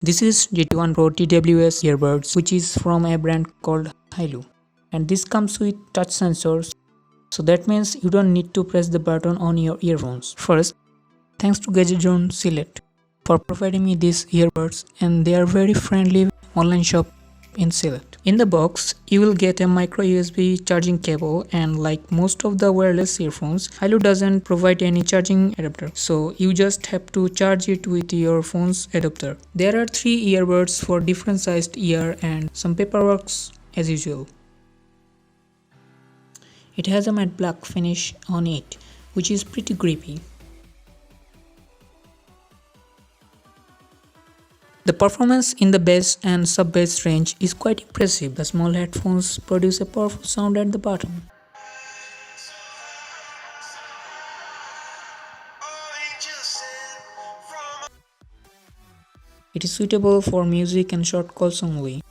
This is GT1 Pro TWS earbuds, which is from a brand called Hailu, and this comes with touch sensors, so that means you don't need to press the button on your earphones. First, thanks to Gadget Zone Select for providing me these earbuds, and they are very friendly online shop in Select. In the box, you will get a micro USB charging cable, and like most of the wireless earphones, Hailu doesn't provide any charging adapter, so you just have to charge it with your phone's adapter. There are 3 earbuds for different sized ear and some paperwork as usual. It has a matte black finish on it, which is pretty grippy. The performance in the bass and sub-bass range is quite impressive. The small headphones produce a powerful sound at the bottom. It is suitable for music and short calls only.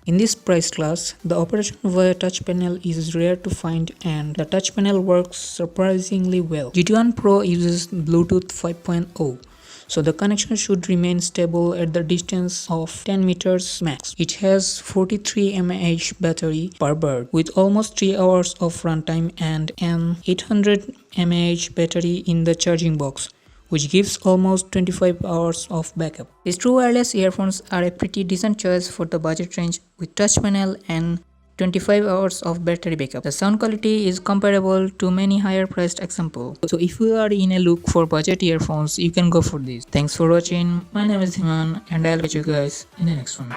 In this price class, the operation via touch panel is rare to find, and the touch panel works surprisingly well. GT1 Pro uses Bluetooth 5.0. so the connection should remain stable at the distance of 10 meters max. It has 43 mAh battery per bird with almost 3 hours of runtime and an 800 mAh battery in the charging box, which gives almost 25 hours of backup. These true wireless earphones are a pretty decent choice for the budget range with touch panel and 25 hours of battery backup. The sound quality is comparable to many higher priced examples. So if you are in a look for budget earphones, you can go for this. Thanks for watching. My name is Himan and I'll catch you guys in the next one.